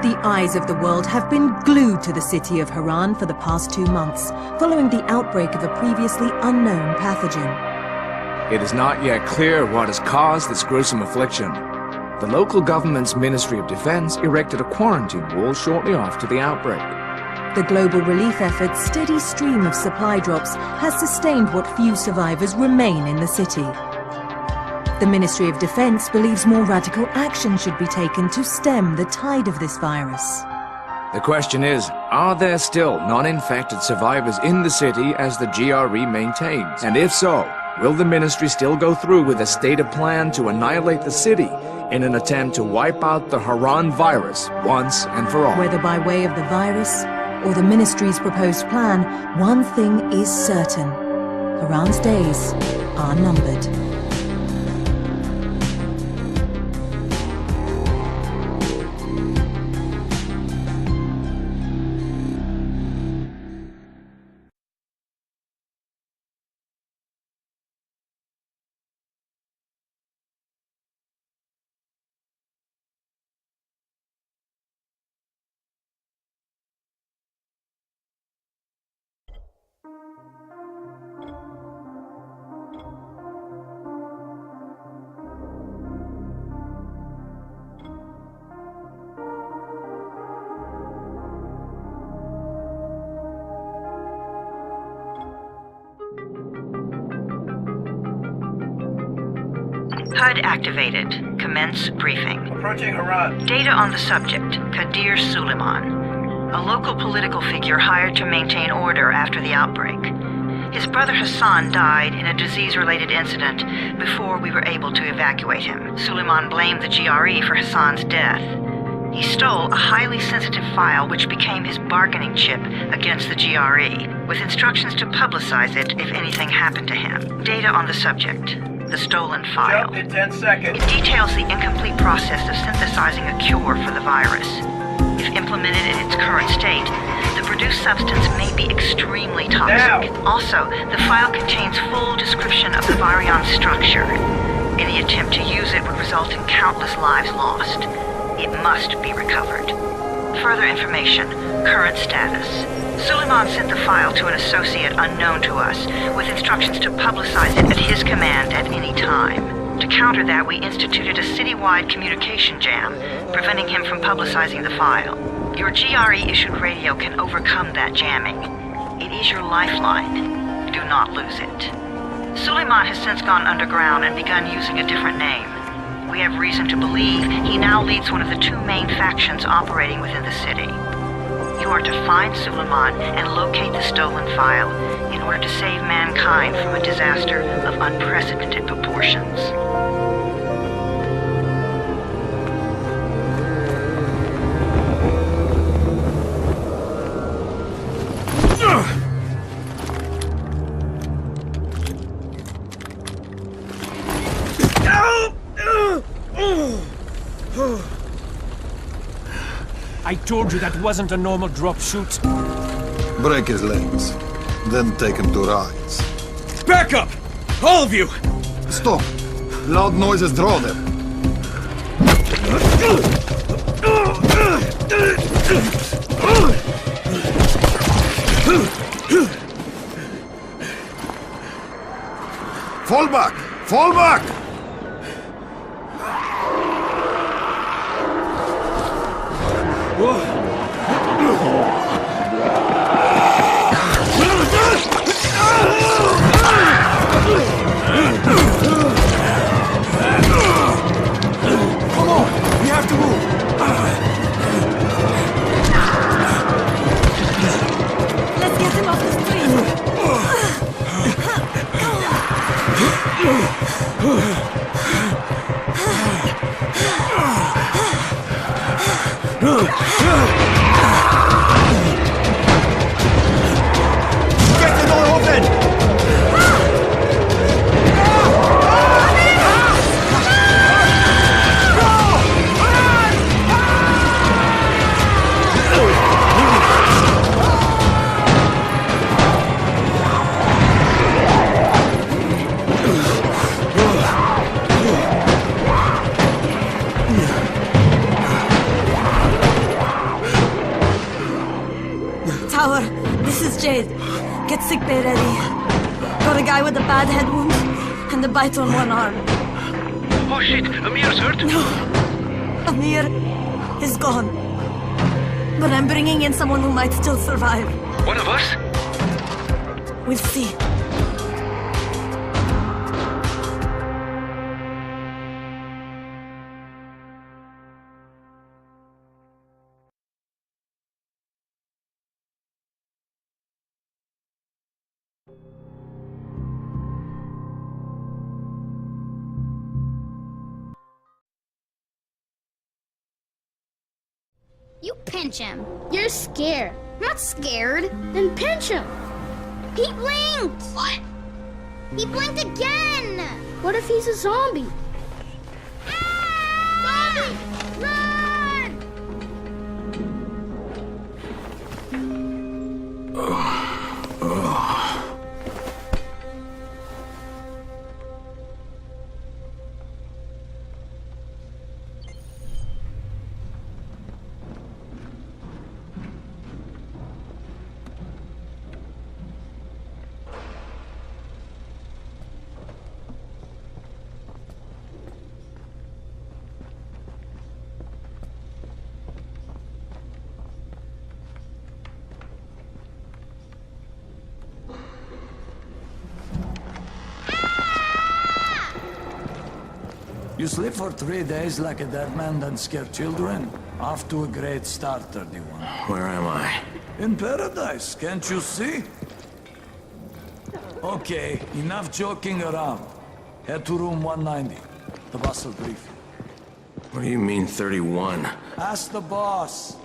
The eyes of the world have been glued to the city of Haran for the past 2 months, following the outbreak of a previously unknown pathogen. It is not yet clear what has caused this gruesome affliction. The local government's Ministry of Defense erected a quarantine wall shortly after the outbreak. The global relief effort's steady stream of supply drops has sustained what few survivors remain in the city. The Ministry of Defense believes more radical action should be taken to stem the tide of this virus. The question is, are there still non-infected survivors in the city as the GRE maintains? And if so, will the ministry still go through with a stated plan to annihilate the city in an attempt to wipe out the Haran virus once and for all? Whether by way of the virus or the ministry's proposed plan, one thing is certain. Haran's days are numbered. HUD activated. Commence briefing. Approaching Haran. Data on the subject, Kadir Suleiman, a local political figure hired to maintain order after the outbreak. His brother Hassan died in a disease-related incident before we were able to evacuate him. Suleiman blamed the GRE for Hassan's death. He stole a highly sensitive file which became his bargaining chip against the GRE, with instructions to publicize it if anything happened to him. Data on the subject. The stolen file. Jump in 10 seconds. It details the incomplete process of synthesizing a cure for the virus. If implemented in its current state, the produced substance may be extremely toxic. Now. Also, the file contains full description of the virion structure. Any attempt to use it would result in countless lives lost. It must be recovered. Further information, current status. Suleiman sent the file to an associate unknown to us, with instructions to publicize it at his command at any time. To counter that, we instituted a citywide communication jam, preventing him from publicizing the file. Your GRE-issued radio can overcome that jamming. It is your lifeline. Do not lose it. Suleiman has since gone underground and begun using a different name. We have reason to believe he now leads one of the 2 main factions operating within the city. You are to find Suleiman and locate the stolen file in order to save mankind from a disaster of unprecedented proportions. I told you that wasn't a normal drop shoot. Break his legs, then take him to rides. Back up! All of you! Stop! Loud noises draw them. Fall back! Fall back! Come on! We have to move! Let's get him off the street! Get the door open! This is Jade. Get sickbay ready. Got a guy with a bad head wound and a bite on one arm. Oh shit, Amir's hurt? No. Amir is gone. But I'm bringing in someone who might still survive. One of us? We'll see. You pinch him. You're scared. I'm not scared. Then pinch him. He blinked! What? He blinked again! What if he's a zombie? Ah! Zombie! Run! You sleep for 3 days like a dead man, then scare children? Off to a great start, 31. Where am I? In paradise, can't you see? Okay, enough joking around. Head to room 190. The boss will brief you. What do you mean, 31? Ask the boss.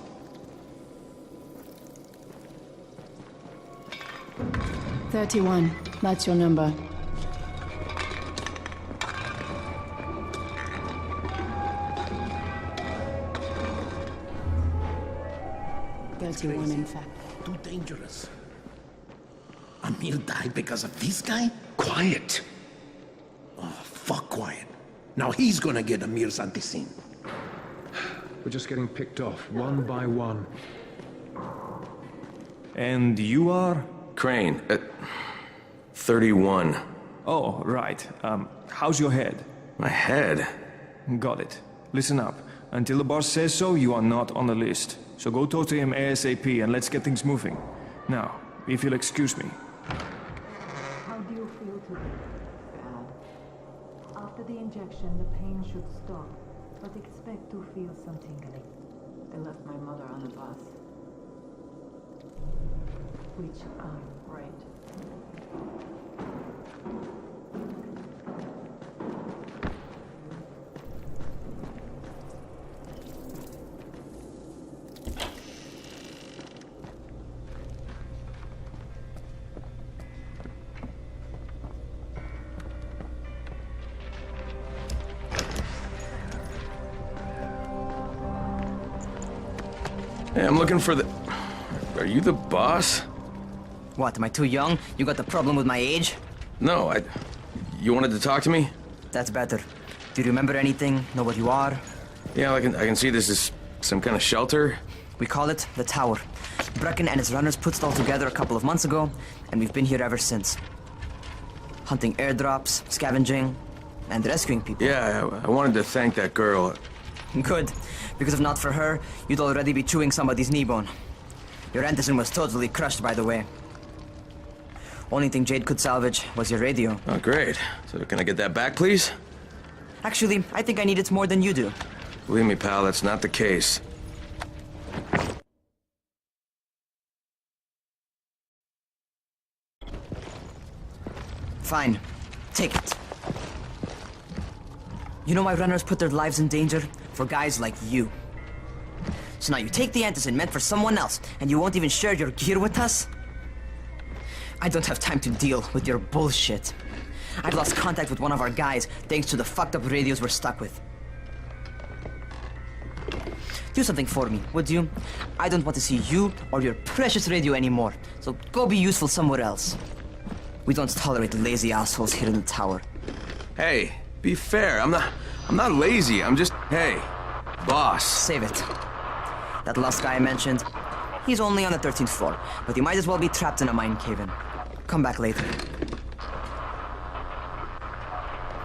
That's your number. In fact. Too dangerous. Amir died because of this guy? Quiet. Oh, fuck quiet. Now he's gonna get Amir's anti-scene. We're just getting picked off, one by one. And you are? Crane, 31. Oh, right. How's your head? My head? Got it. Listen up. Until the boss says so, you are not on the list. So go talk to him ASAP and let's get things moving. Now, if you'll excuse me. How do you feel today? Bad. After the injection, the pain should stop, but expect to feel some tingling. I left my mother on the bus. Which arm? Right. Hey, I'm looking for the... Are you the boss? What, am I too young? You got the problem with my age? No, You wanted to talk to me? That's better. Do you remember anything? Know what you are? Yeah, I can see this is some kind of shelter. We call it the Tower. Brecken and his runners put it all together a couple of months ago, and we've been here ever since. Hunting airdrops, scavenging, and rescuing people. Yeah, I wanted to thank that girl. Good, because if not for her, you'd already be chewing somebody's knee bone. Your antigen was totally crushed, by the way. Only thing Jade could salvage was your radio. Oh, great. So can I get that back, please? Actually, I think I need it more than you do. Believe me, pal, that's not the case. Fine. Take it. You know why runners put their lives in danger? For guys like you. So now you take the antigen meant for someone else, and you won't even share your gear with us? I don't have time to deal with your bullshit. I've lost contact with one of our guys thanks to the fucked up radios we're stuck with. Do something for me, would you? I don't want to see you or your precious radio anymore, so go be useful somewhere else. We don't tolerate lazy assholes here in the tower. Hey, be fair. I'm not lazy. I'm just... Hey, boss. Save it. That last guy I mentioned, He's only on the 13th floor, but he might as well be trapped in a mine cave-in. Come back later.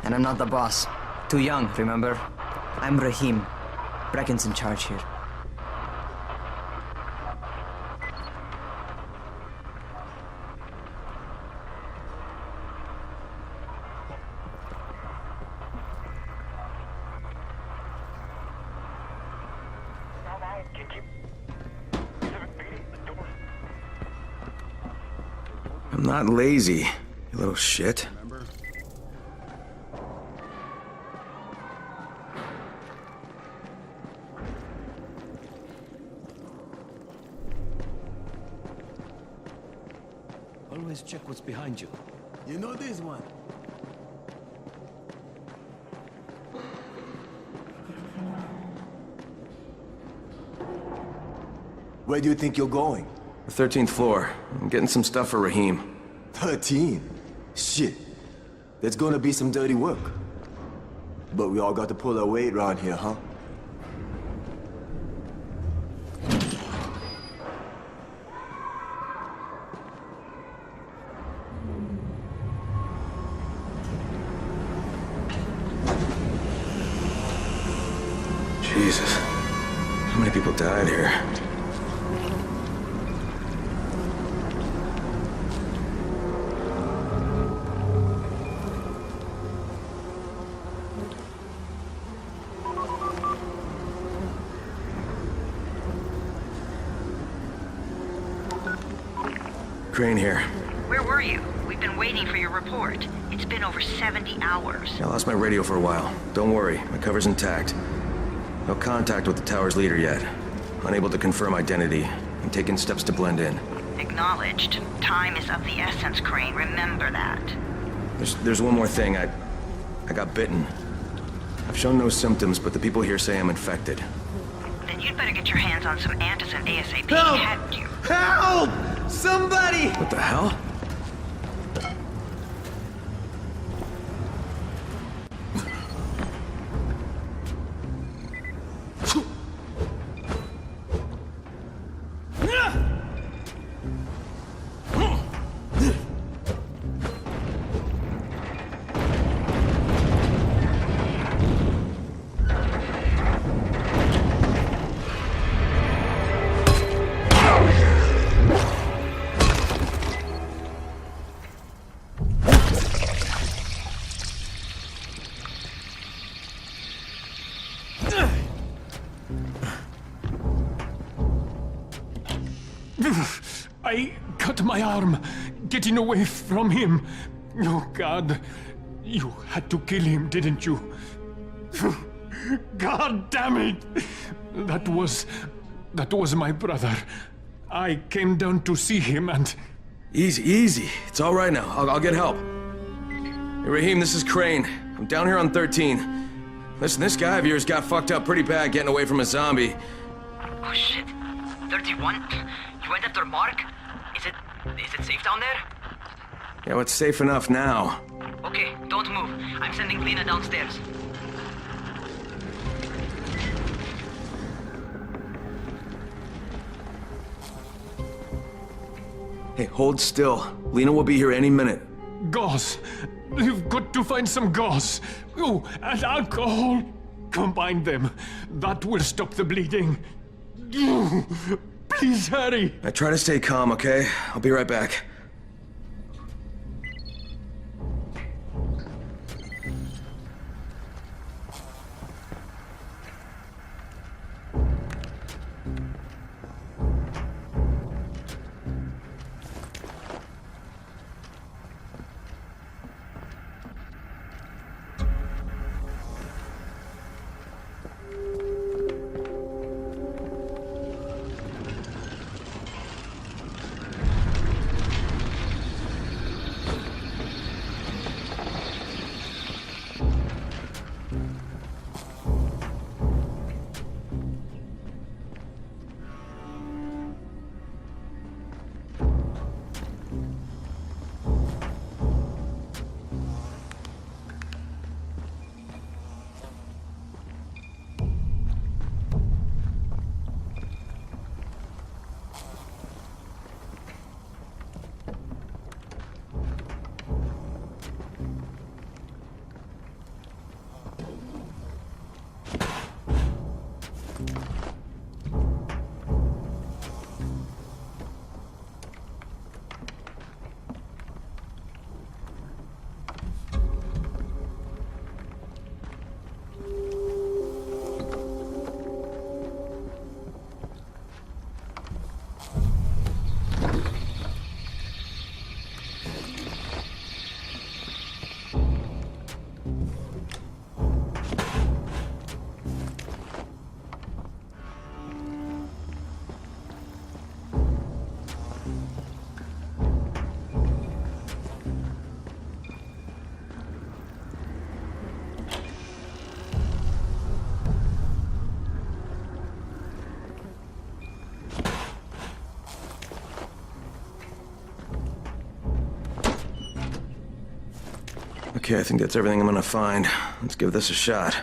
And I'm not the boss. Too young, remember? I'm Rahim. Brecken's in charge here. I'm not lazy, you little shit. Always check what's behind you. You know this one. Where do you think you're going? The 13th floor. I'm getting some stuff for Rahim. 13? Shit. There's gonna be some dirty work. But we all got to pull our weight around here, huh? Jesus. How many people died here? Crane here. Where were you? We've been waiting for your report. It's been over 70 hours. I lost my radio for a while. Don't worry, my cover's intact. No contact with the tower's leader yet. Unable to confirm identity. I'm taking steps to blend in. Acknowledged. Time is of the essence, Crane. Remember that. There's one more thing. I got bitten. I've shown no symptoms, but the people here say I'm infected. Then you'd better get your hands on some antizin ASAP. Help! Hadn't you? Help! Somebody! What the hell? I cut my arm, getting away from him. Oh, God. You had to kill him, didn't you? God damn it! That was my brother. I came down to see him and... Easy. It's all right now. I'll get help. Hey, Rahim, this is Crane. I'm down here on 13. Listen, this guy of yours got fucked up pretty bad getting away from a zombie. Oh, shit. 31? You went after Mark? Is it safe down there? Yeah, well, it's safe enough now. Okay, don't move. I'm sending Lena downstairs. Hey, hold still. Lena will be here any minute. Gauze. You've got to find some gauze. Oh, and alcohol. Combine them. That will stop the bleeding. Please hurry. I try to stay calm, okay? I'll be right back. Okay, I think that's everything I'm gonna find. Let's give this a shot.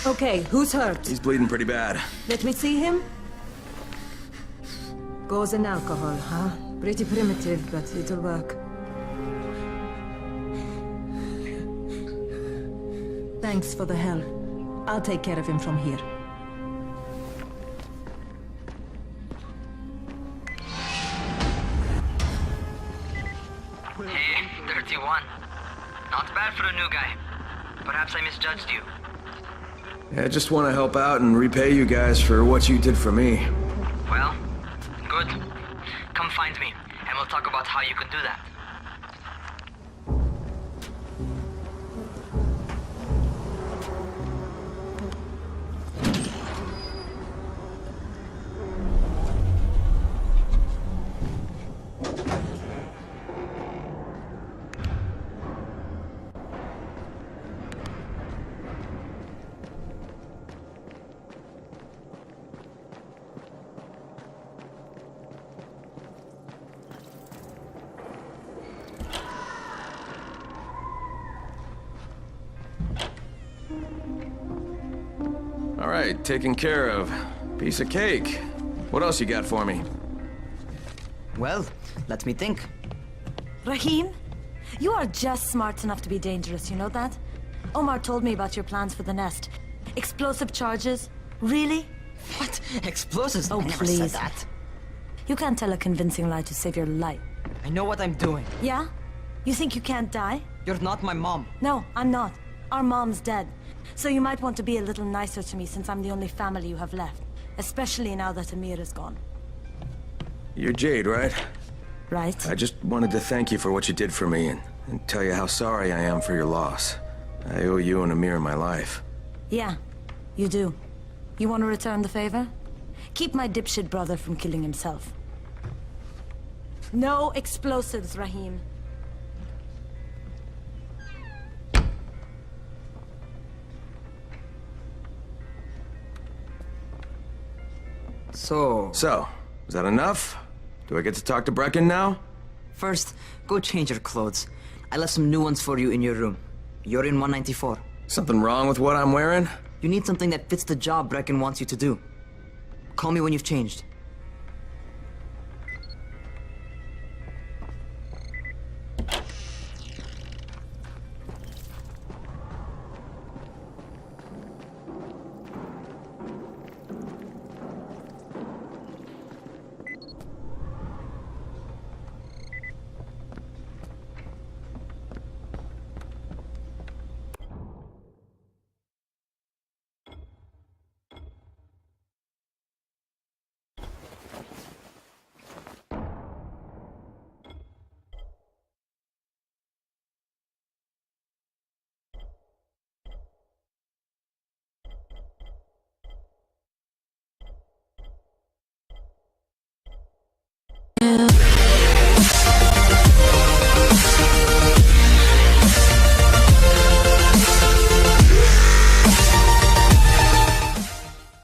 Okay, who's hurt? He's bleeding pretty bad. Let me see him. Gauze and alcohol, huh? Pretty primitive, but it'll work. Thanks for the help. I'll take care of him from here. Hey, 31. Not bad for a new guy. Perhaps I misjudged you. Yeah, I just want to help out and repay you guys for what you did for me. Well, good. Come find me, and we'll talk about how you can do that. All right, taken care of. Piece of cake. What else you got for me? Well, let me think. Rahim, you are just smart enough to be dangerous, you know that? Omar told me about your plans for the nest. Explosive charges? Really? What? Explosives? Oh, I never please. said that. You can't tell a convincing lie to save your life. I know what I'm doing. Yeah? You think you can't die? You're not my mom. No, I'm not. Our mom's dead. So you might want to be a little nicer to me since I'm the only family you have left. Especially now that Amir is gone. You're Jade, right? Right. I just wanted to thank you for what you did for me and tell you how sorry I am for your loss. I owe you and Amir my life. Yeah, you do. You want to return the favor? Keep my dipshit brother from killing himself. No explosives, Rahim. So, is that enough? Do I get to talk to Brecken now? First, go change your clothes. I left some new ones for you in your room. You're in 194. Something wrong with what I'm wearing? You need something that fits the job Brecken wants you to do. Call me when you've changed.